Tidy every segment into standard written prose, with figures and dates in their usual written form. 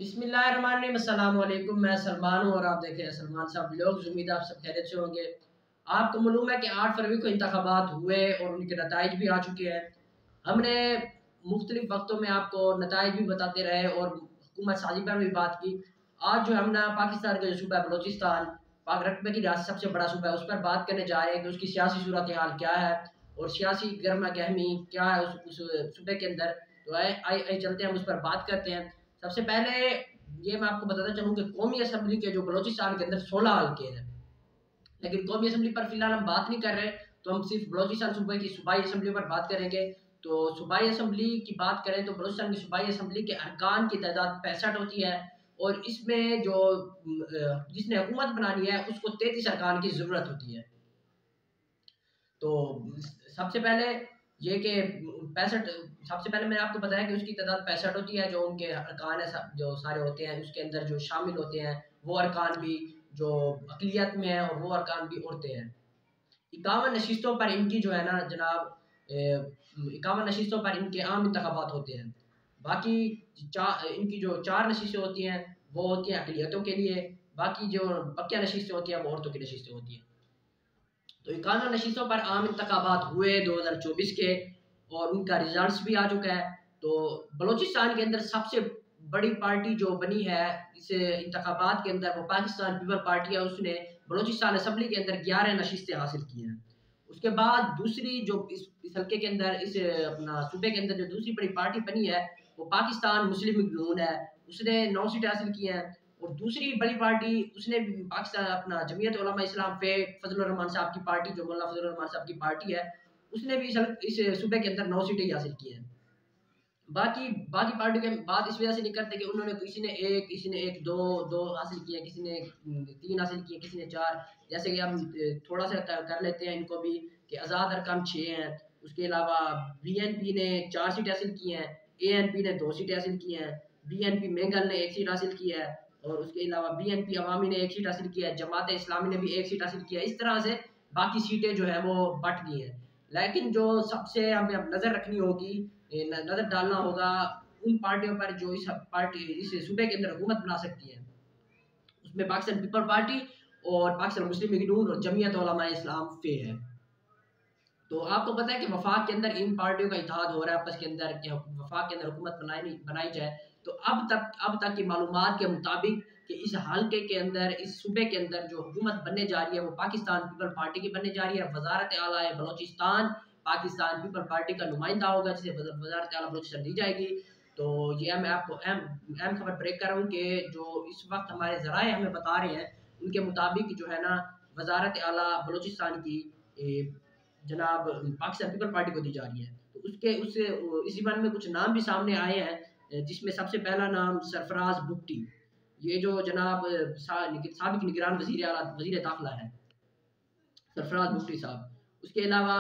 बिस्मिल्लाहिर्रहमानिर्रहीम, अस्सलाम वालेकुम। मैं सलमान हूँ और आप देख रहे हैं सलमान साहब व्लॉग्स। उम्मीद है आप सब खैरियत से होंगे। आपको मालूम है कि 8 फरवरी को इंतखाबात हुए और उनके नताइज भी आ चुके हैं। हमने मुख्तलिफ वक्तों में आपको नताइज भी बताते रहे और हुकूमत साजी पर भी बात की। आज जो हम ना पाकिस्तान का जो सूबा है बलोचिस्तान, पाक रकबे की रियासत सबसे बड़ा सूबा है, उस पर बात करने जा रहे हैं कि उसकी सियासी सूरत हाल क्या है और सियासी गर्मा गहमी क्या है उस सूबे के अंदर। तो आए चलते हैं, हम उस पर बात करते हैं। सबसे पहले ये मैं आपको बताता चलूँ कि कौमी असम्बली के जो बलोचिस्तान के अंदर 16 हल्के हैं, लेकिन कौमी असम्बली पर फिलहाल हम बात नहीं कर रहे। तो हम सिर्फ बलोचिस्तान सूबे की सूबाई असम्बली पर बात करेंगे। तो सूबाई असम्बली की बात करें तो बलोचिस्तान की सूबाई असम्बली के अरकान की तादाद 65 होती है और इसमें जो जिसने हुकूमत बनानी है उसको 33 अरकान की ज़रूरत होती है। तो सबसे पहले ये कि 65, सबसे पहले मैंने आपको बताया कि उसकी तादाद 65 होती है। जो उनके अरकान है जो सारे होते हैं उसके अंदर जो शामिल होते हैं वो अरकान भी जो अक़लियत में है और वो अरकान भी औरतें हैं। 51 नशिस्तों पर इनकी जो है ना जनाब, 51 नशिस्तों पर इनके आम इंतखाबात होते हैं। बाकी इनकी जो 4 नशिस्तें होती हैं वो होती हैं अक़लियतों के लिए। बाकी जो बकिया नशिस्तें होती हैं वो औरतों की नशिस्तें होती हैं। तो 51 नशीसों पर आम इंतखाबात हुए 2024 के और उनका रिजल्ट भी आ चुका है। तो बलूचिस्तान के अंदर सबसे बड़ी पार्टी जो बनी है इस इंतखाबात के अंदर वो पाकिस्तान पीपल पार्टी है। उसने बलूचिस्तान असम्बली के अंदर 11 नशिस्तें हासिल की हैं। उसके बाद दूसरी जो इस हल्के के अंदर इस अपना सूबे के अंदर जो दूसरी बड़ी पार्टी बनी है वो पाकिस्तान मुस्लिम लीग नून है। उसने 9 सीटें हासिल की हैं। और दूसरी बड़ी पार्टी उसने भी पाकिस्तान अपना जमीयत उलमा इस्लाम फे फजलुर रहमान साहब की पार्टी, जो मुल्ला फजलुर रहमान साहब की पार्टी है, उसने भी इस सूबे के अंदर 9 सीटें हासिल की हैं। बाकी बाकी पार्टियों के बात इस वजह से नहीं करते कि उन्होंने किसी ने एक दो दो हासिल किए, किसी ने 3 हासिल किए, किसी ने 4। जैसे कि हम थोड़ा सा कर लेते हैं इनको भी कि आज़ाद अरकाम 6 हैं। उसके अलावा बीएनपी ने 4 सीटें हासिल की हैं, एएनपी ने 2 सीटें हासिल की हैं, बीएनपी मेंगल ने 1 सीट हासिल की है और उसके अलावा बीएनपी अवामी ने 1 सीट हासिल की है, जमात इस्लामी ने भी 1 सीट हासिल की है। इस तरह से बाकी सीटें जो है वो बट गई हैं। लेकिन जो सबसे हमें अब नज़र रखनी होगी, नज़र डालना होगा उन पार्टियों पर जो इस सूबे के अंदर हुकूमत बना सकती है। उसमें पाकिस्तान पीपल पार्टी और पाकिस्तान मुस्लिम लीग नून और जमीयत उलमा इस्लाम फे है। तो आपको पता है कि वफाक के अंदर इन पार्टियों का इत्तेहाद हो रहा है आपस के अंदर कि वफाक के अंदर हुकूमत बनाई जाए। तो अब तक की मालूमात के मुताबिक कि इस हल्के के अंदर, इस सूबे के अंदर जो हुकूमत बनने जा रही है वो पाकिस्तान पीपल पार्टी की बनने जा रही है। वजारत आला है बलोचिस्तान पाकिस्तान पीपल पार्टी का नुमाइंदा होगा जिसे वजारत आला बलोचिस्तान दी जाएगी। तो ये मैं आपको अहम खबर ब्रेक कर रहा हूँ कि जो इस वक्त हमारे ज़राए हमें बता रहे हैं उनके मुताबिक जो है ना वजारत आला बलोचिस्तान की जनाब पाकिस्तान पीपल पार्टी को दी जा रही है। तो इसी बारे में कुछ नाम भी सामने आए हैं, जिसमें सबसे पहला नाम सरफराज बुट्टी, ये जो जनाब साबिक निगरान वजीर दाखिला है, सरफराज बुट्टी साहब। उसके अलावा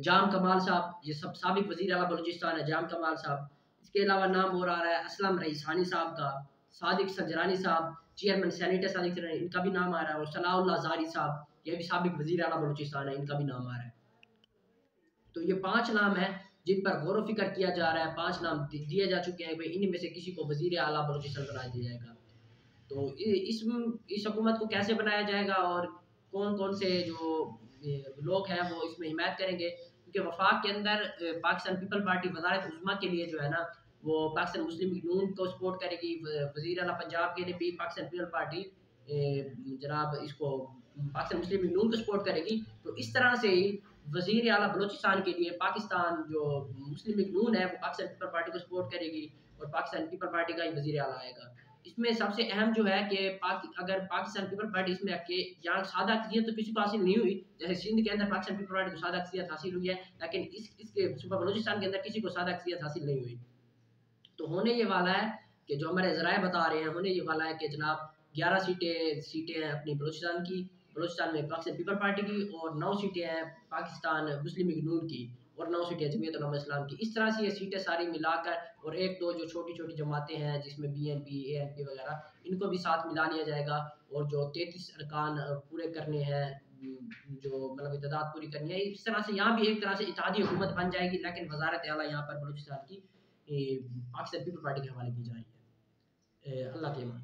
जाम कमाल साहब, ये सब साबिक वजीर आला बलूचिस्तान है, जाम कमाल साहब। इसके अलावा नाम और आ रहा है असलम रईसानी साहब का, सादिक संजरानी साहब चेयरमैन सैनिटर सादिक संजरानी, इनका भी नाम आ रहा है। और सलाउल्लाह ज़ारी साहब, ये भी साबिक वजीर आला बलूचिस्तान है, इनका भी नाम आ रहा है। तो ये 5 नाम हैं जिन पर गौर फिक्र किया जा रहा है। 5 नाम दिए जा चुके हैं, भाई इनमें से किसी को वजीर आला बलूचिस्तान बना दिया जाएगा। तो इस हुकूमत को कैसे बनाया जाएगा और कौन कौन से जो लोग हैं वो इसमें हिमायत करेंगे, क्योंकि वफाक के अंदर पाकिस्तान पीपल पार्टी वजारत उज़्मा के लिए जो है ना वो पाकिस्तान मुस्लिम लीग नून को सपोर्ट करेगी। वजीर आला पंजाब के लिए भी पाकिस्तान पीपल पार्टी जनाब इसको पाकिस्तान मुस्लिम लीग नून को सपोर्ट करेगी। तो इस तरह से ही वजीर आला बलोचिस्तान के लिए पाकिस्तान जो मुस्लिम लीग नून है वो पाकिस्तान पीपल पार्टी को सपोर्ट करेगी और पाकिस्तान पीपल पार्टी का ही वजीर आला आएगा। इसमें सबसे अहम जो है कि अगर पाकिस्तान पीपल पार्टी इसमें यहाँ सादा अक्सरियत तो किसी को हासिल नहीं हुई, जैसे सिंध के अंदर पाकिस्तान पीपल पार्टी को सादा अक्सरियत हासिल हुई है, लेकिन इसके सूबा बलूचिस्तान के अंदर किसी को सादा अक्सरियत हासिल नहीं हुई। तो होने ये वाला है कि जो हमारे ज़राए बता रहे हैं, होने ये वाला है कि जनाब 11 सीटें हैं अपनी बलूचिस्तान की, बलूचिस्तान में पाकिस्तान पीपल पार्टी की, और 9 सीटें हैं पाकिस्तान मुस्लिम लीग नून की, और 9 सीटें जमीयत उलमा इस्लाम की। इस तरह से ये सीटें सारी मिलाकर और एक दो जो छोटी छोटी जमातें हैं जिसमें बीएनपी एएनपी वगैरह, इनको भी साथ मिला लिया जाएगा। और जो 33 अरकान पूरे करने हैं, जो मतलब इत्तेदाद पूरी करनी है, इस तरह से यहाँ भी एक तरह से इत्तेहादी हुकूमत बन जाएगी, लेकिन वजारत आला यहाँ पर बलूचिस्तान की पाकिस्तान पीपल पार्टी के हवाले की जा रही है। अल्लाह के ईमान।